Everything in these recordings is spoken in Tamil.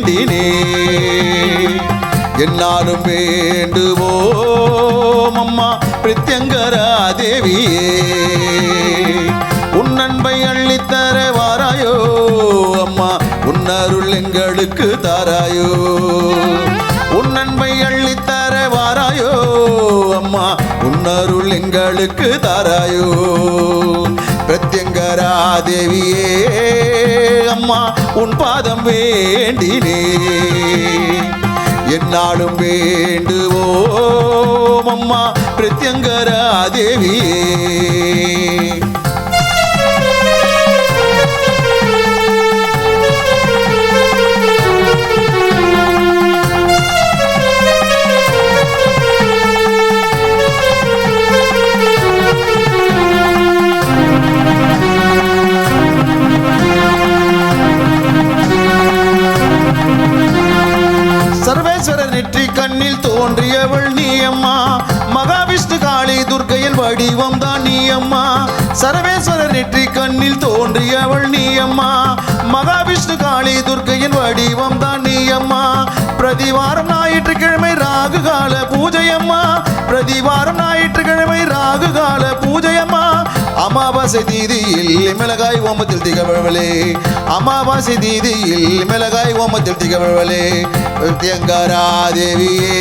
வேண்டினே என்னாலும் வேண்டுவோம் அம்மா பிரத்யங்கரா தேவியே உன் அன்பை அள்ளித்தர வாராயோ அம்மா உன் அருள் எங்களுக்கு தாராயோ உன் அன்பை அள்ளித்தர வாராயோ அம்மா உன் அருள் எங்களுக்கு தாராயோ பிரத்யங்கரா தேவியே அம்மா உன் பாதம் வேண்டினே என்னாலும் வேண்டுவோம் அம்மா பிரத்யங்கரா தேவியே சர்வேஸ்வரர் நெற்றி கண்ணில் தோன்றியவள் நீ அம்மா மகாவிஷ்ணு காளி துர்க்கையின் வடிவம் தான் நீ அம்மா சர்வேஸ்வரர் நெற்றி கண்ணில் தோன்றியவள் நீ அம்மா மகாவிஷ்ணு காளி துர்க்கையின் வடிவம் தான் நீ அம்மா பிரதிவாரம் ஞாயிற்றுக்கிழமை ராகு கால பூஜை அம்மா பிரதிவாரம் ஞாயிற்றுக்கிழமை ராகு கால பூஜை அம்மா அமாவாசை தீதியில் மிளகாய் ஓமத்தில் திகழ்வளே அமாவாசை தீதியில் மிளகாய் ஓமத்தில் திகழ்வளே பிரத்யங்கரா தேவியே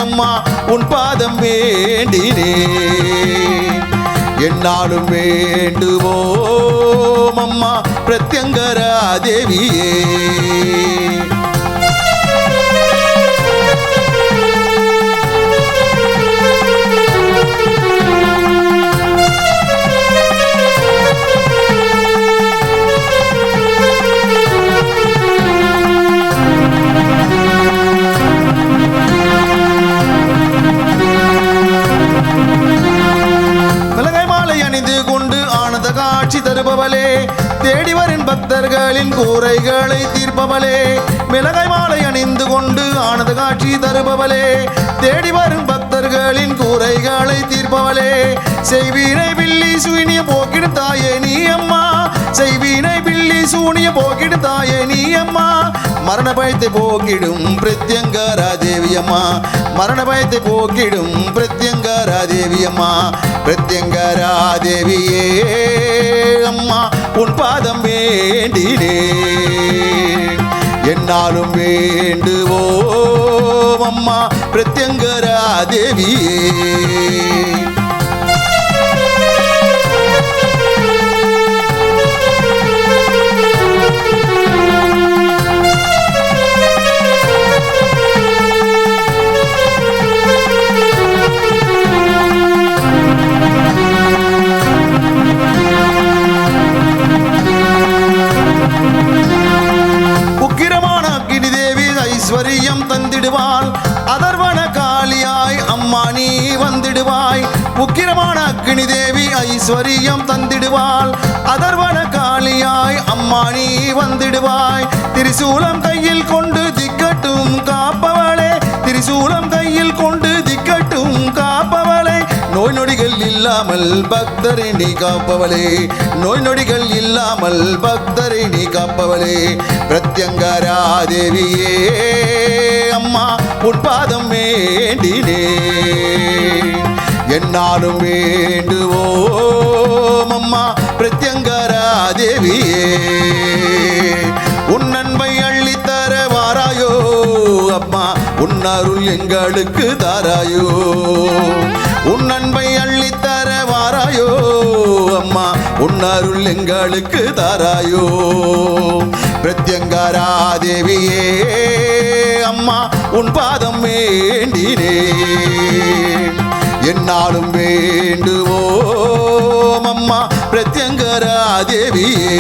அம்மா உன் பாதம் வேண்டினே என்னாலும் வேண்டுவோம் அம்மா பிரத்யங்கரா தேவியே காட்சி தருபவளே தேடி வரும் பக்தர்களின் கூரைகளை தீர்ப்பவளே மிளகாய் மாலை அணிந்து கொண்டு ஆனந்த காட்சி தருபவளே தேடி வரும் பக்தர்களின் கூரைகளை தீர்ப்பவளே செய்வீனை பில்லி சூனிய போக்கிடும் தாயே நீ அம்மா செய்வீனை பில்லி சூனிய போக்கிடும் தாயே நீ அம்மா மரண பயத்தை போக்கிடும் பிரத்யங்கரா தேவியம்மா மரண பயத்தை போக்கிடும் பிரத்யங்கரா தேவியம்மா பிரத்யங்கரா தேவியே அம்மா உன் பாதம் வேண்டினே என்னாலும் வேண்டுவோம் அம்மா பிரத்யங்கரா தேவியே ஐஸ்வரியம் தந்திடுவாள் அதர்வன காளியாய் அம்மா நீ வந்திடுவாய் உக்கிரமான அக்னி தேவி ஐஸ்வரியம் தந்திடுவாள் அதர்வன காளியாய் அம்மா நீ வந்திடுவாய் திரிசூலம் கையில் கொண்டு திக்கட்டும் காப்பவளே திரிசூலம் கையில் கொண்டு திக்கட்டும் காப்பவளே நோய் நொடிகள் இல்லாமல் பக்தரை நீ காப்பவளே நோய் நொடிகள் இல்லாமல் பக்தரை நீ காப்பவளே பிரத்யங்கரா தேவியே அம்மா உன் பாதம் வேண்டினே என்னாலும் வேண்டுவோம் அம்மா பிரத்யங்கரா தேவியே உன் அன்பை அள்ளித்தர வாராயோ அம்மா உன் அருள் எங்களுக்கு தாராயோ உன் அன்பை அள்ளித்தர வாராயோ அம்மா உன் அருள் எங்களுக்கு தாராயோ பிரத்யங்கரா தேவியே அம்மா உன் பாதம் வேண்டினே என்னாலும் வேண்டுவோம் அம்மா பிரத்யங்கரா தேவியே